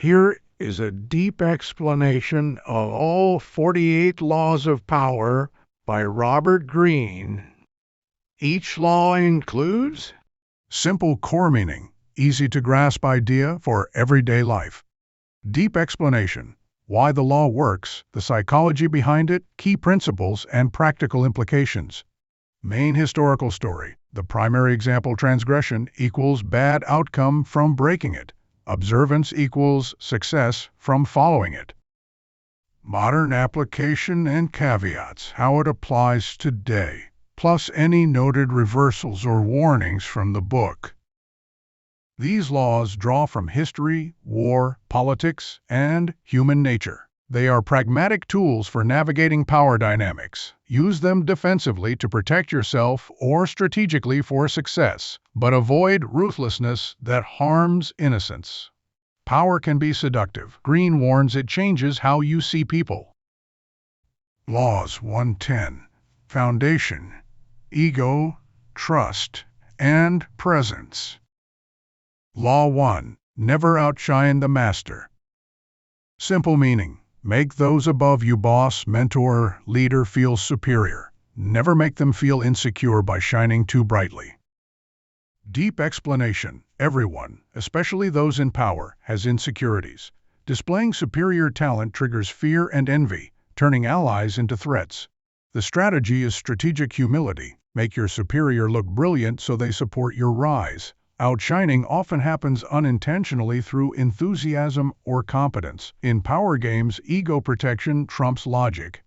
Here is a deep explanation of all 48 laws of power by Robert Greene. Each law includes Simple core meaning, easy to grasp idea for everyday life. Deep explanation, why the law works, the psychology behind it, key principles, and practical implications. Main historical story, the primary example transgression equals bad outcome from breaking it. Observance equals success from following it. Modern application and caveats, how it applies today, plus any noted reversals or warnings from the book. These laws draw from history, war, politics, and human nature. They are pragmatic tools for navigating power dynamics. Use them defensively to protect yourself or strategically for success, but avoid ruthlessness that harms innocence. Power can be seductive. Greene warns it changes how you see people. Laws 110. Foundation, ego, trust, and presence. Law 1. Never outshine the master. Simple meaning. Make those above you, boss, mentor, leader, feel superior. Never make them feel insecure by shining too brightly. Deep explanation. Everyone, especially those in power, has insecurities. Displaying superior talent triggers fear and envy, turning allies into threats. The strategy is strategic humility. Make your superior look brilliant so they support your rise. Outshining often happens unintentionally through enthusiasm or competence. In power games, ego protection trumps logic.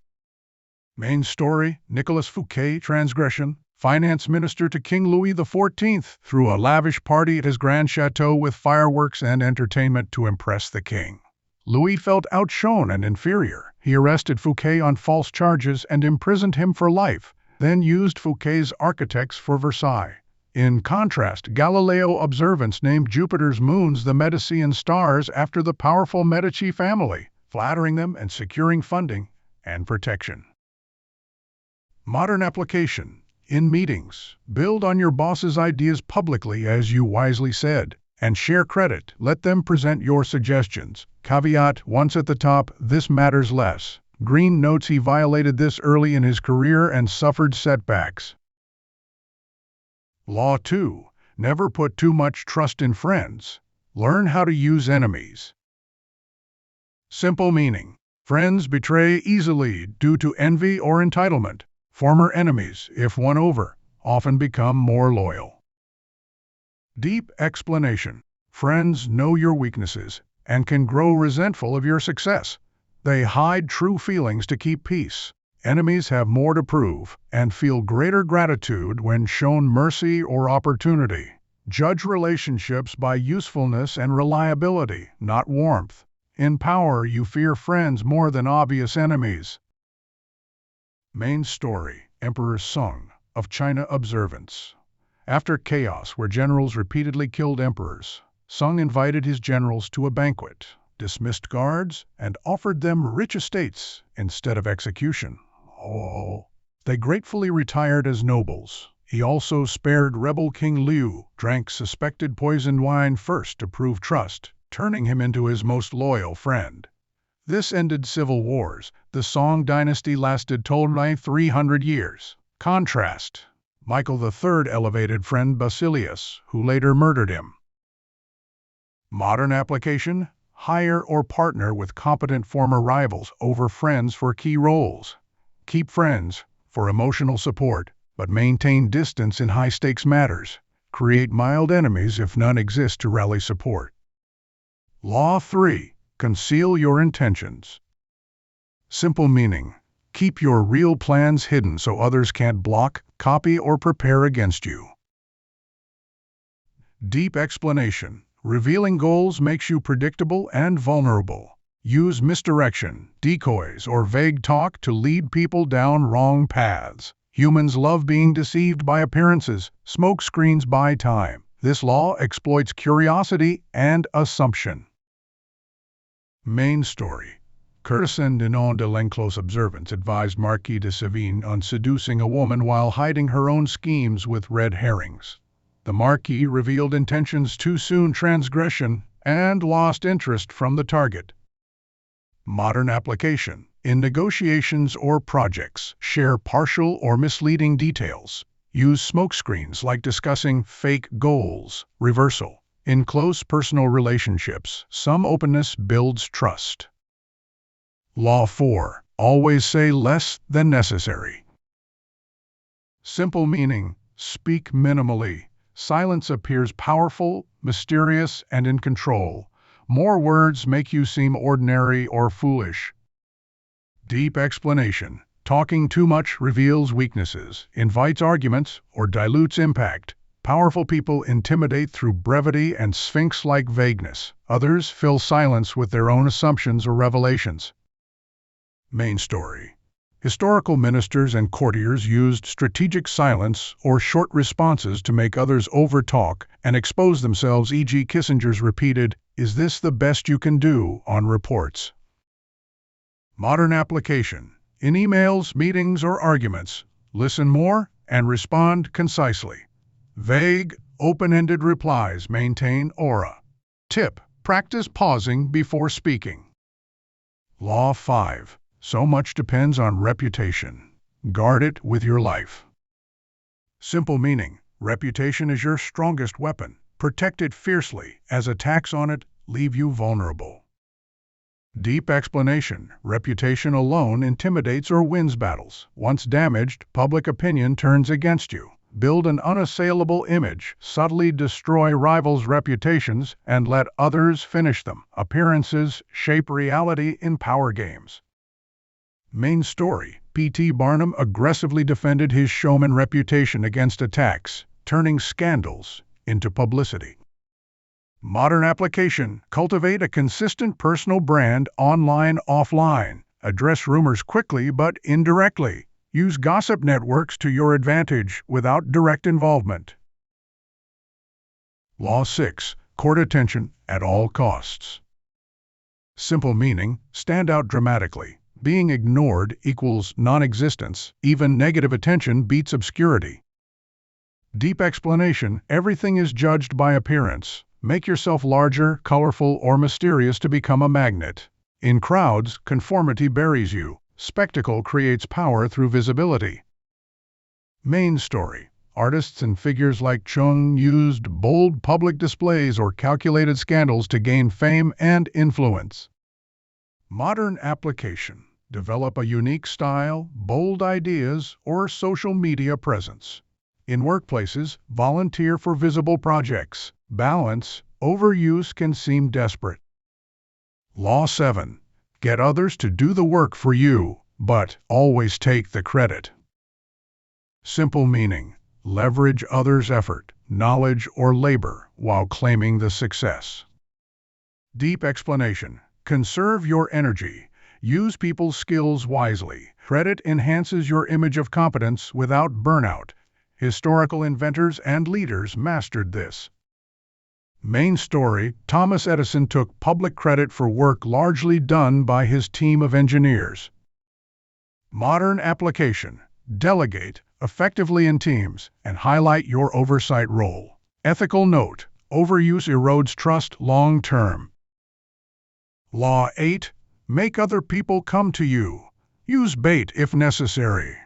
Main story, Nicolas Fouquet, transgression, finance minister to King Louis XIV, threw a lavish party at his grand chateau with fireworks and entertainment to impress the king. Louis felt outshone and inferior. He arrested Fouquet on false charges and imprisoned him for life, then used Fouquet's architects for Versailles. In contrast, Galileo observance named Jupiter's moons the Medicean stars after the powerful Medici family, flattering them and securing funding and protection. Modern application. In meetings, build on your boss's ideas publicly as you wisely said, and share credit. Let them present your suggestions. Caveat, once at the top, this matters less. Greene notes he violated this early in his career and suffered setbacks. Law 2. Never put too much trust in friends. Learn how to use enemies. Simple meaning. Friends betray easily due to envy or entitlement. Former enemies, if won over, often become more loyal. Deep explanation. Friends know your weaknesses and can grow resentful of your success. They hide true feelings to keep peace. Enemies have more to prove and feel greater gratitude when shown mercy or opportunity. Judge relationships by usefulness and reliability, not warmth. In power, you fear friends more than obvious enemies. Main story, Emperor Sung, of China observance. After chaos where generals repeatedly killed emperors, Sung invited his generals to a banquet, dismissed guards, and offered them rich estates instead of execution. They gratefully retired as nobles. He also spared rebel King Liu, drank suspected poisoned wine first to prove trust, turning him into his most loyal friend. This ended civil wars. The Song dynasty lasted totally 300 years. Contrast. Michael III elevated friend Basilius, who later murdered him. Modern application. Hire or partner with competent former rivals over friends for key roles. Keep friends for emotional support, but maintain distance in high-stakes matters. Create mild enemies if none exist to rally support. Law 3. Conceal your intentions. Simple meaning. Keep your real plans hidden so others can't block, copy, or prepare against you. Deep explanation. Revealing goals makes you predictable and vulnerable. Use misdirection, decoys, or vague talk to lead people down wrong paths. Humans love being deceived by appearances. Smoke screens buy time. This law exploits curiosity and assumption. Main story. Courtesan Dinon de Lenclos observance advised Marquis de Sévigné on seducing a woman while hiding her own schemes with red herrings. The Marquis revealed intentions too soon, transgression, and lost interest from the target. Modern application. In negotiations or projects, share partial or misleading details. Use smokescreens like discussing fake goals. Reversal. In close personal relationships, some openness builds trust. Law 4. Always say less than necessary. Simple meaning. Speak minimally. Silence appears powerful, mysterious, and in control. More words make you seem ordinary or foolish. Deep explanation. Talking too much reveals weaknesses, invites arguments, or dilutes impact. Powerful people intimidate through brevity and sphinx-like vagueness. Others fill silence with their own assumptions or revelations. Main story. Historical ministers and courtiers used strategic silence or short responses to make others overtalk and expose themselves, e.g. Kissinger's repeated, "Is this the best you can do?" on reports. Modern application. In emails, meetings, or arguments, listen more and respond concisely. Vague, open-ended replies maintain aura. Tip: practice pausing before speaking. Law 5. So much depends on reputation. Guard it with your life. Simple meaning. Reputation is your strongest weapon. Protect it fiercely, as attacks on it leave you vulnerable. Deep explanation. Reputation alone intimidates or wins battles. Once damaged, public opinion turns against you. Build an unassailable image, subtly destroy rivals' reputations, and let others finish them. Appearances shape reality in power games. Main story. P.T. Barnum aggressively defended his showman reputation against attacks, turning scandals into publicity. Modern application. Cultivate a consistent personal brand online, offline. Address rumors quickly but indirectly. Use gossip networks to your advantage without direct involvement. Law 6. Court attention at all costs. Simple meaning. Stand out dramatically. Being ignored equals non-existence. Even negative attention beats obscurity. Deep explanation. Everything is judged by appearance. Make yourself larger, colorful, or mysterious to become a magnet. In crowds, conformity buries you. Spectacle creates power through visibility. Main story. Artists and figures like Chung used bold public displays or calculated scandals to gain fame and influence. Modern application. Develop a unique style, bold ideas, or social media presence. In workplaces, volunteer for visible projects. Balance. Overuse can seem desperate. Law 7. Get others to do the work for you, but always take the credit. Simple meaning. Leverage others' effort, knowledge, or labor while claiming the success. Deep explanation. Conserve your energy. Use people's skills wisely. Credit enhances your image of competence without burnout. Historical inventors and leaders mastered this. Main story. Thomas Edison took public credit for work largely done by his team of engineers. Modern application. Delegate effectively in teams and highlight your oversight role. Ethical note. Overuse erodes trust long term. Law 8. Make other people come to you. Use bait if necessary.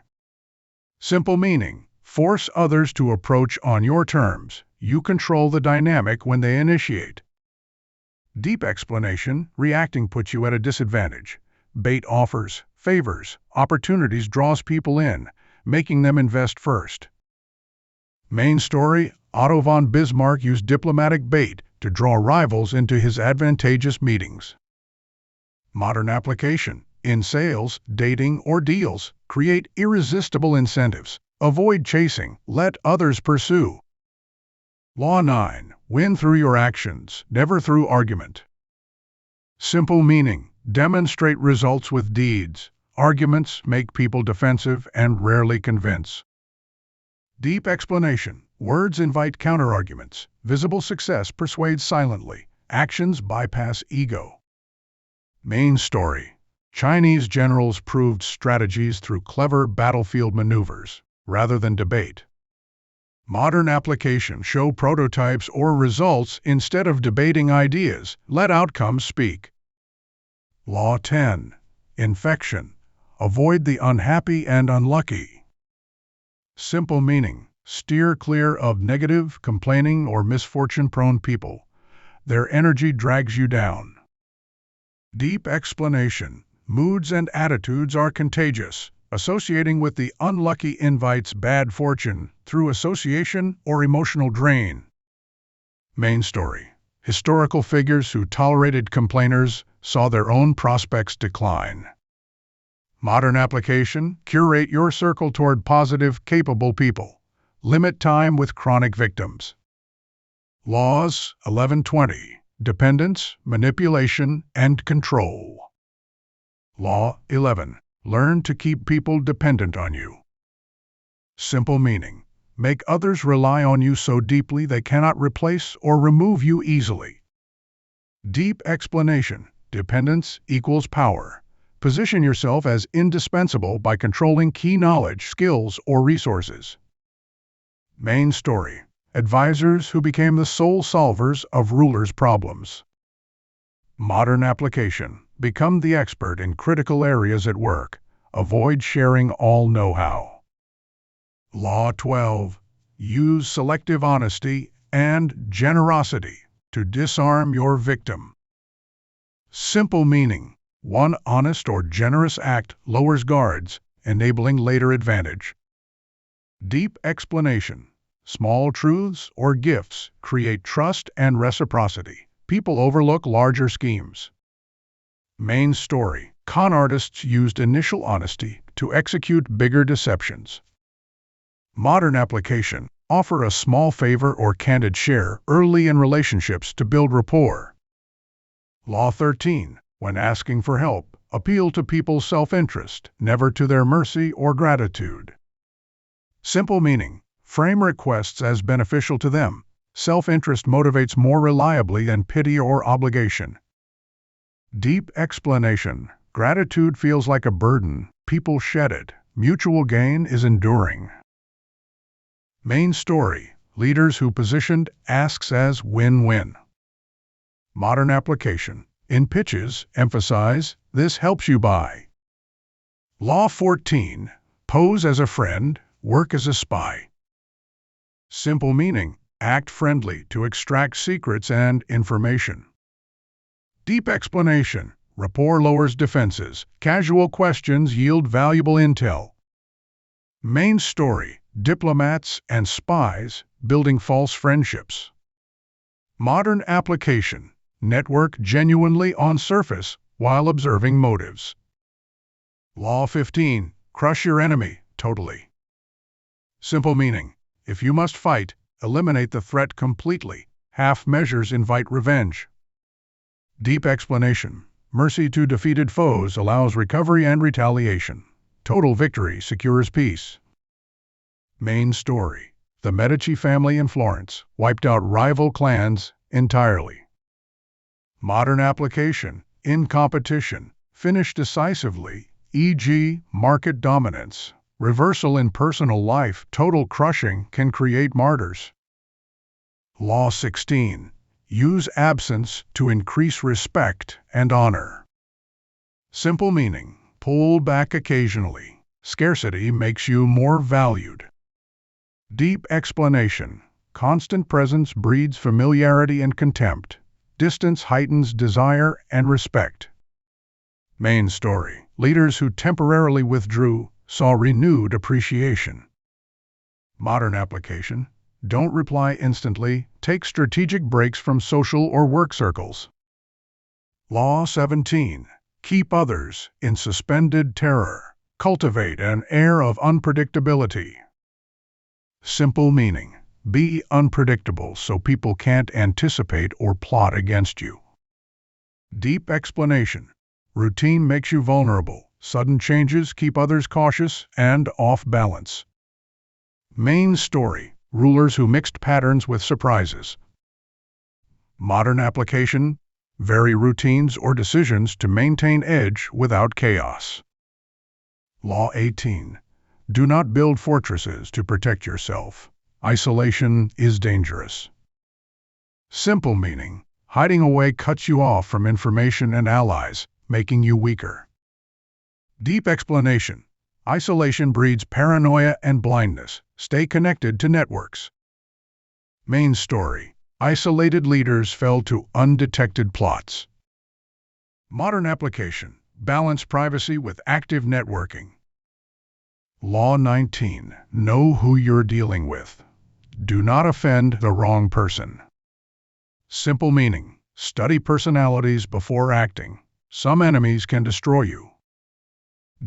Simple meaning. Force others to approach on your terms. You control the dynamic when they initiate. Deep explanation. Reacting puts you at a disadvantage. Bait offers, favors, opportunities draws people in, making them invest first. Main story. Otto von Bismarck used diplomatic bait to draw rivals into his advantageous meetings. Modern application. In sales, dating, or deals, create irresistible incentives. Avoid chasing. Let others pursue. Law 9. Win through your actions, never through argument. Simple meaning. Demonstrate results with deeds. Arguments make people defensive and rarely convince. Deep explanation. Words invite counterarguments. Visible success persuades silently. Actions bypass ego. Main story. Chinese generals proved strategies through clever battlefield maneuvers, rather than debate. Modern applications show prototypes or results instead of debating ideas. Let outcomes speak. Law 10. Infection. Avoid the unhappy and unlucky. Simple meaning. Steer clear of negative, complaining, or misfortune-prone people. Their energy drags you down. Deep explanation. Moods and attitudes are contagious. Associating with the unlucky invites bad fortune through association or emotional drain. Main story. Historical figures who tolerated complainers saw their own prospects decline. Modern application. Curate your circle toward positive, capable people. Limit time with chronic victims. Laws 1120. Dependence, manipulation, and control. Law 11. Learn to keep people dependent on you. Simple meaning. Make others rely on you so deeply they cannot replace or remove you easily. Deep explanation. Dependence equals power. Position yourself as indispensable by controlling key knowledge, skills, or resources. Main story. Advisors who became the sole solvers of rulers' problems. Modern application. Become the expert in critical areas at work. Avoid sharing all know-how. Law 12. Use selective honesty and generosity to disarm your victim. Simple meaning. One honest or generous act lowers guards, enabling later advantage. Deep explanation. Small truths or gifts create trust and reciprocity. People overlook larger schemes. Main story. Con artists used initial honesty to execute bigger deceptions. Modern application. Offer a small favor or candid share early in relationships to build rapport. Law 13. When asking for help, appeal to people's self-interest, never to their mercy or gratitude. Simple meaning. Frame requests as beneficial to them. Self-interest motivates more reliably than pity or obligation. Deep explanation. Gratitude feels like a burden. People shed it. Mutual gain is enduring. Main story. Leaders who positioned asks as win-win. Modern application. In pitches, emphasize, this helps you buy. Law 14. Pose as a friend, work as a spy. Simple meaning. Act friendly to extract secrets and information. Deep explanation. Rapport lowers defenses. Casual questions yield valuable intel. Main story. Diplomats and spies building false friendships. Modern application. Network genuinely on surface while observing motives. Law 15. Crush your enemy totally. Simple meaning. If you must fight, eliminate the threat completely. Half measures invite revenge. Deep explanation. Mercy to defeated foes allows recovery and retaliation. Total victory secures peace. Main story. The Medici family in Florence wiped out rival clans entirely. Modern application. In competition. Finish decisively, e.g., market dominance. Reversal in personal life. Total crushing can create martyrs. Law 16. Use absence to increase respect and honor. Simple meaning. Pull back occasionally. Scarcity makes you more valued. Deep explanation. Constant presence breeds familiarity and contempt. Distance heightens desire and respect. Main story. Leaders who temporarily withdrew saw renewed appreciation. Modern application. Don't reply instantly. Take strategic breaks from social or work circles. Law 17. Keep others in suspended terror. Cultivate an air of unpredictability. Simple meaning. Be unpredictable so people can't anticipate or plot against you. Deep explanation. Routine makes you vulnerable. Sudden changes keep others cautious and off balance. Main story. Rulers who mixed patterns with surprises. Modern application. Vary routines or decisions to maintain edge without chaos. Law 18. Do not build fortresses to protect yourself. Isolation is dangerous. Simple meaning, hiding away cuts you off from information and allies, making you weaker. Deep explanation, isolation breeds paranoia and blindness. Stay connected to networks. Main story, isolated leaders fell to undetected plots. Modern application, balance privacy with active networking. Law 19, know who you're dealing with. Do not offend the wrong person. Simple meaning, study personalities before acting. Some enemies can destroy you.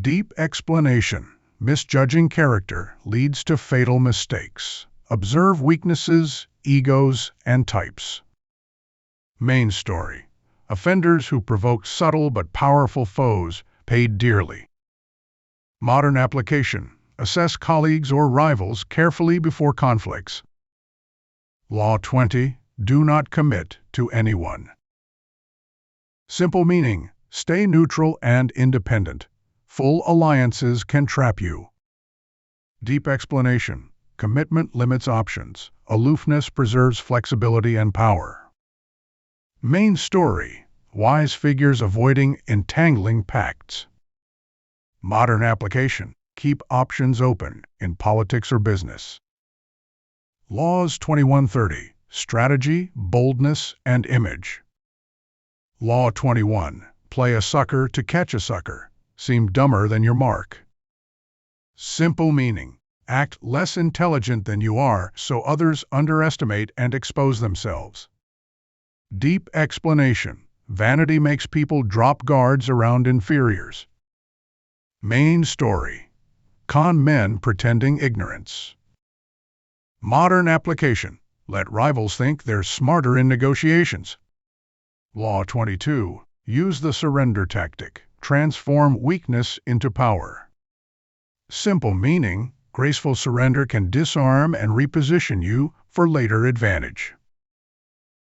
Deep explanation, misjudging character leads to fatal mistakes. Observe weaknesses, egos, and types. Main story, offenders who provoke subtle but powerful foes paid dearly. Modern application, assess colleagues or rivals carefully before conflicts. Law 20, do not commit to anyone. Simple meaning, stay neutral and independent. Full alliances can trap you. Deep explanation, commitment limits options. Aloofness preserves flexibility and power. Main story, wise figures avoiding entangling pacts. Modern application, keep options open in politics or business. Laws 2130, strategy, boldness, and image. Law 21, play a sucker to catch a sucker. Seem dumber than your mark. Simple meaning, act less intelligent than you are so others underestimate and expose themselves. Deep explanation, vanity makes people drop guards around inferiors. Main story, con men pretending ignorance. Modern application, let rivals think they're smarter in negotiations. Law 22, use the surrender tactic. Transform weakness into power. Simple meaning, graceful surrender can disarm and reposition you for later advantage.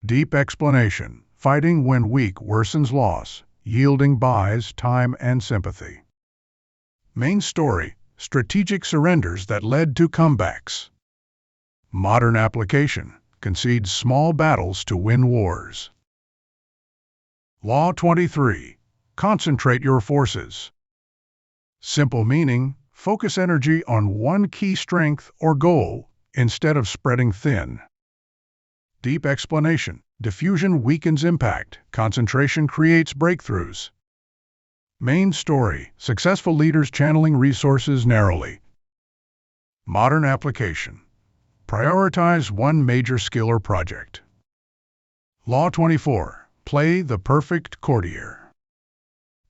Deep explanation, fighting when weak worsens loss, yielding buys time and sympathy. Main story, strategic surrenders that led to comebacks. Modern application, concedes small battles to win wars. Law 23, concentrate your forces. Simple meaning, focus energy on one key strength or goal instead of spreading thin. Deep explanation, diffusion weakens impact, concentration creates breakthroughs. Main story, successful leaders channeling resources narrowly. Modern application, prioritize one major skill or project. Law 24, play the perfect courtier.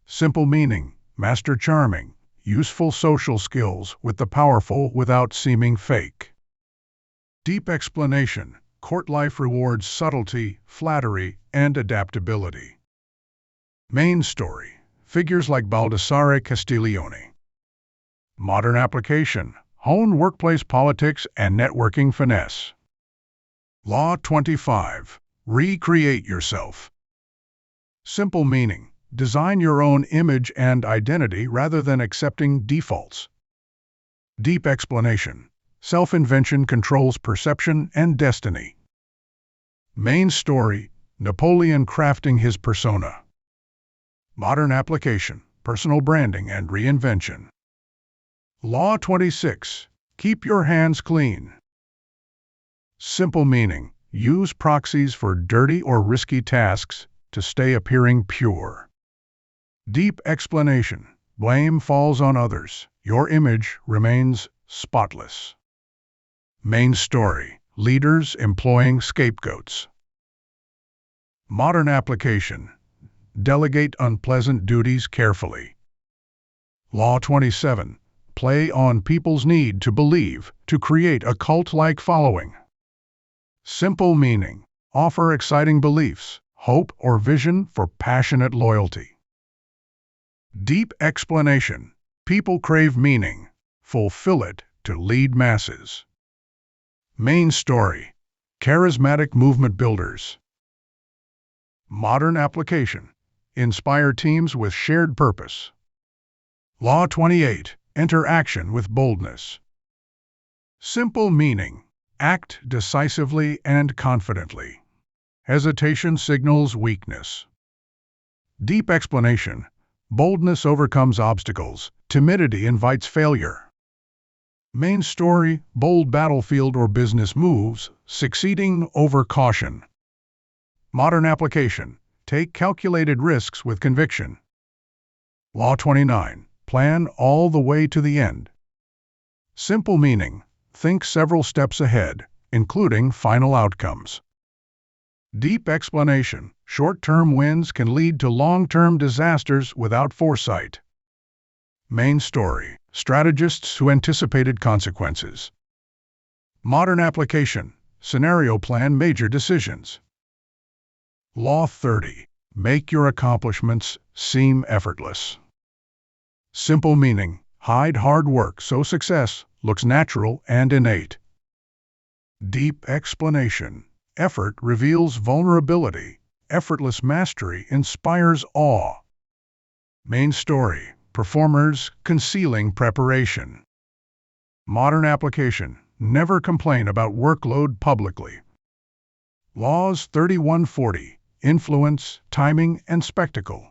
Simple meaning, master charming, useful social skills with the powerful without seeming fake. Deep explanation, court life rewards subtlety, flattery, and adaptability. Main story, figures like Baldassare Castiglione. Modern application, hone workplace politics and networking finesse. Law 25, recreate yourself. Simple meaning, design your own image and identity rather than accepting defaults. Deep explanation, self-invention controls perception and destiny. Main story, Napoleon crafting his persona. Modern application, personal branding and reinvention. Law 26, keep your hands clean. Simple meaning, use proxies for dirty or risky tasks to stay appearing pure. Deep explanation, blame falls on others, your image remains spotless. Main story, leaders employing scapegoats. Modern application, delegate unpleasant duties carefully. Law 27, play on people's need to believe to create a cult-like following. Simple meaning, offer exciting beliefs, hope or vision for passionate loyalty. Deep explanation, people crave meaning, fulfill it to lead masses. Main story, charismatic movement builders. Modern application, inspire teams with shared purpose. Law 28, enter action with boldness. Simple meaning, Act decisively and confidently. Hesitation signals weakness. Deep explanation. Boldness overcomes obstacles. Timidity invites failure. Main story, bold battlefield or business moves, succeeding over caution. Modern application. Take calculated risks with conviction. Law 29. Plan all the way to the end. Simple meaning. Think several steps ahead, including final outcomes. Deep explanation. Short-term wins can lead to long-term disasters without foresight. Main story. Strategists who anticipated consequences. Modern application. Scenario plan major decisions. Law 30. Make your accomplishments seem effortless. Simple meaning. Hide hard work so success looks natural and innate. Deep explanation. Effort reveals vulnerability. Effortless mastery inspires awe. Main story. Performers concealing preparation. Modern application. Never complain about workload publicly. Laws 3140. Influence, timing, and spectacle.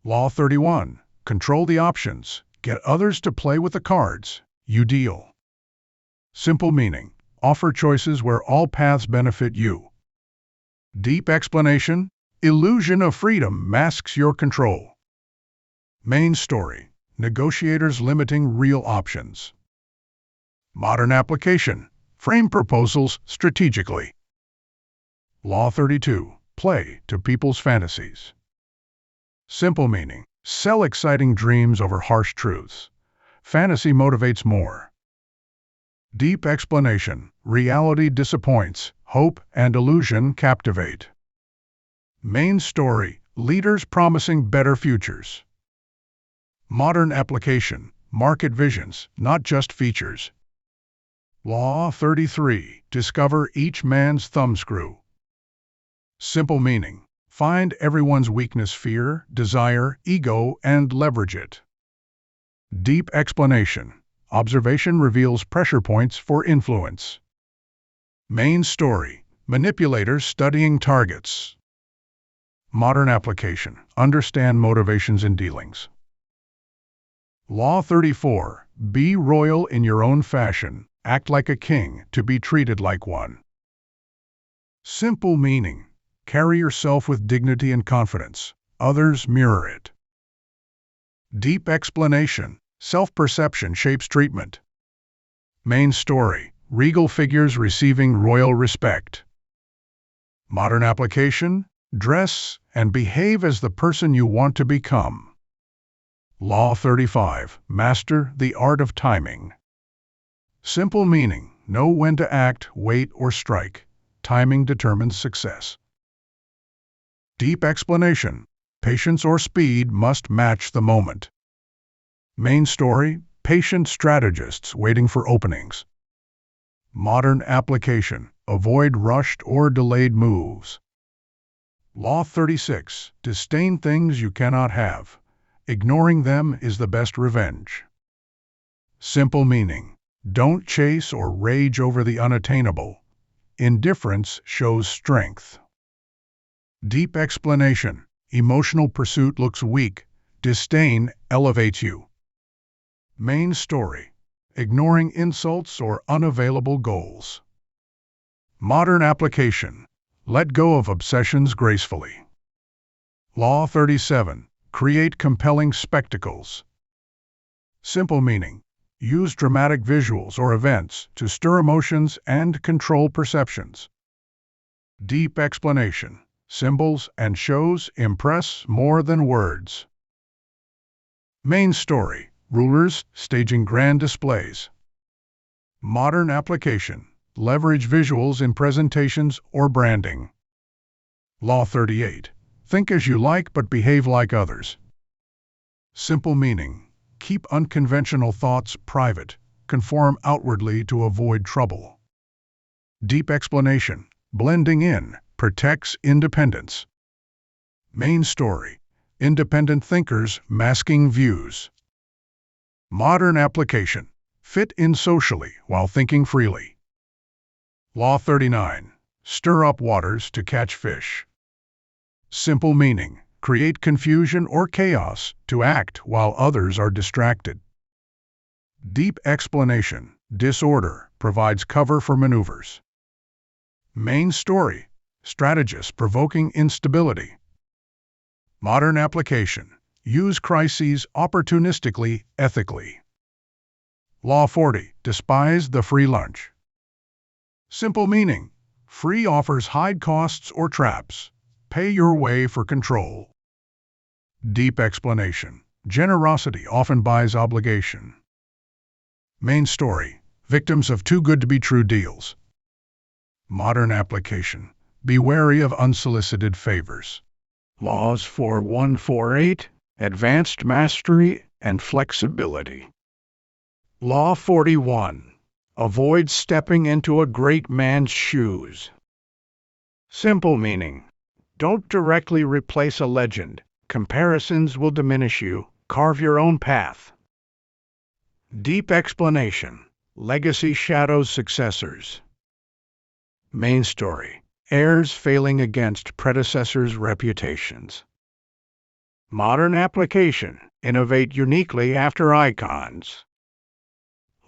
Law 31. Control the options. Get others to play with the cards. You deal. Simple meaning. Offer choices where all paths benefit you. Deep explanation. Illusion of freedom masks your control. Main story. Negotiators limiting real options. Modern application. Frame proposals strategically. Law 32. Play to people's fantasies. Simple meaning. Sell exciting dreams over harsh truths. Fantasy motivates more. Deep explanation. Reality disappoints. Hope and illusion captivate. Main story. Leaders promising better futures. Modern application. Market visions, not just features. Law 33. Discover each man's thumbscrew. Simple meaning. Find everyone's weakness, fear, desire, ego, and leverage it. Deep explanation. Observation reveals pressure points for influence. Main story. Manipulators studying targets. Modern application. Understand motivations in dealings. Law 34. Be royal in your own fashion. Act like a king to be treated like one. Simple meaning. Carry yourself with dignity and confidence. Others mirror it. Deep explanation. Self-perception shapes treatment. Main story. Regal figures receiving royal respect. Modern application. Dress and behave as the person you want to become. Law 35. Master the art of timing. Simple meaning. Know when to act, wait, or strike. Timing determines success. Deep explanation. Patience or speed must match the moment. Main story. Patient strategists waiting for openings. Modern application. Avoid rushed or delayed moves. Law 36. Disdain things you cannot have. Ignoring them is the best revenge. Simple meaning. Don't chase or rage over the unattainable. Indifference shows strength. Deep explanation. Emotional pursuit looks weak. Disdain elevates you. Main story. Ignoring insults or unavailable goals. Modern application. Let go of obsessions gracefully. Law 37. Create compelling spectacles. Simple meaning. Use dramatic visuals or events to stir emotions and control perceptions. Deep explanation. Symbols and shows impress more than words. Main story. Rulers staging grand displays. Modern application. Leverage visuals in presentations or branding. Law 38. Think as you like but behave like others. Simple meaning. Keep unconventional thoughts private. Conform outwardly to avoid trouble. Deep explanation. Blending in protects independence. Main story. Independent thinkers masking views. Modern application. Fit in socially while thinking freely. Law 39. Stir up waters to catch fish. Simple meaning: create confusion or chaos to act while others are distracted. Deep explanation: disorder provides cover for maneuvers. Main story: strategist provoking instability. Modern application: use crises opportunistically, ethically. Law 40. Despise the free lunch. Simple meaning: free offers hide costs or traps. Pay your way for control. Deep explanation: generosity often buys obligation. Main story: victims of too good to be true deals. Modern application: be wary of unsolicited favors. Laws 4148, advanced mastery and flexibility. Law 41, avoid stepping into a great man's shoes. Simple meaning: don't directly replace a legend. Comparisons will diminish you. Carve your own path. Deep explanation: legacy shadows successors. Main story: heirs failing against predecessors' reputations. Modern application: innovate uniquely after icons.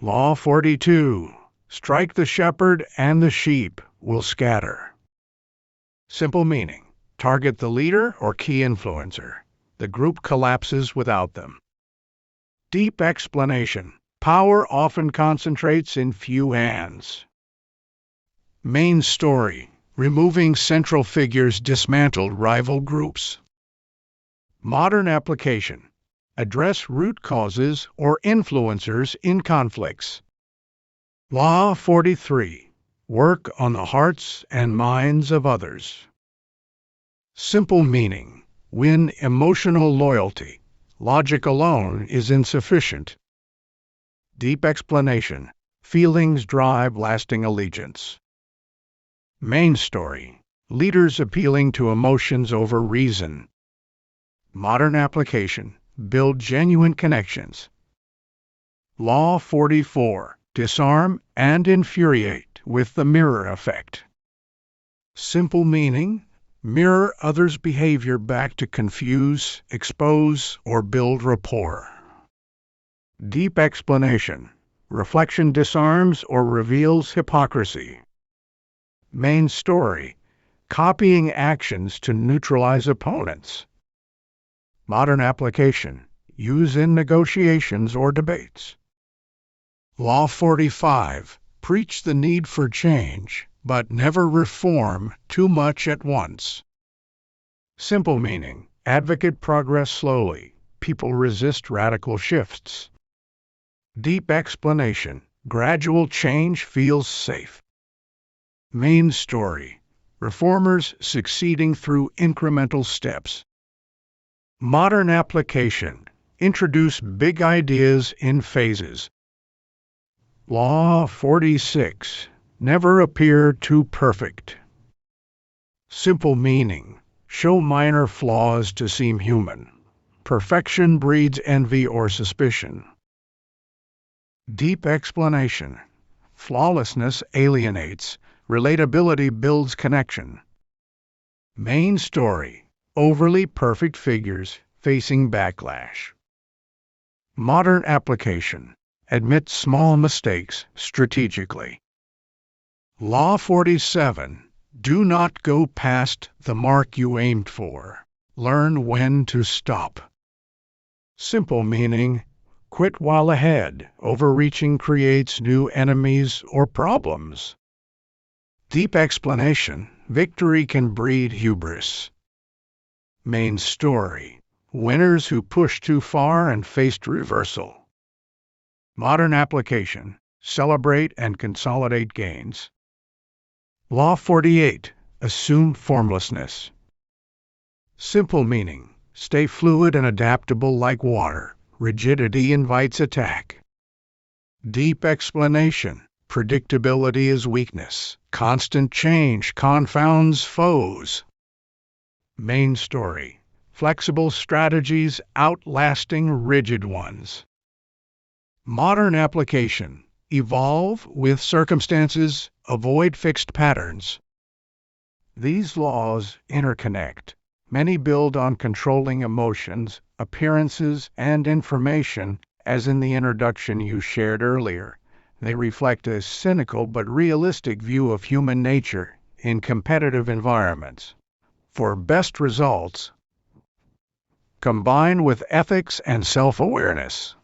Law 42, strike the shepherd and the sheep will scatter. Simple meaning: target the leader or key influencer. The group collapses without them. Deep explanation: power often concentrates in few hands. Main story: removing central figures dismantled rival groups. Modern application: address root causes or influencers in conflicts. Law 43, work on the hearts and minds of others. Simple meaning: win emotional loyalty. Logic alone is insufficient. Deep explanation: feelings drive lasting allegiance. Main story: leaders appealing to emotions over reason. Modern application: build genuine connections. Law 44, disarm and infuriate with the mirror effect. Simple meaning: mirror others' behavior back to confuse, expose, or build rapport. Deep explanation: reflection disarms or reveals hypocrisy. Main story: copying actions to neutralize opponents. Modern application: use in negotiations or debates. Law 45, preach the need for change, but never reform too much at once. Simple meaning: advocate progress slowly. People resist radical shifts. Deep explanation: gradual change feels safe. Main story: reformers succeeding through incremental steps. Modern application: introduce big ideas in phases. Law 46, never appear too perfect. Simple meaning: show minor flaws to seem human. Perfection breeds envy or suspicion. Deep explanation: flawlessness alienates. Relatability builds connection. Main story: overly perfect figures facing backlash. Modern application: admit small mistakes strategically. Law 47, do not go past the mark you aimed for. Learn when to stop. Simple meaning: quit while ahead. Overreaching creates new enemies or problems. Deep explanation: victory can breed hubris. Main story: winners who pushed too far and faced reversal. Modern application: celebrate and consolidate gains. Law 48, assume formlessness. Simple meaning: stay fluid and adaptable like water. Rigidity invites attack. Deep explanation: predictability is weakness. Constant change confounds foes. Main story: flexible strategies outlasting rigid ones. Modern application: evolve with circumstances, Avoid fixed patterns. These laws interconnect. Many build on controlling emotions, appearances, and information, as in the introduction you shared earlier. They reflect a cynical but realistic view of human nature in competitive environments. For best results, combine with ethics and self-awareness.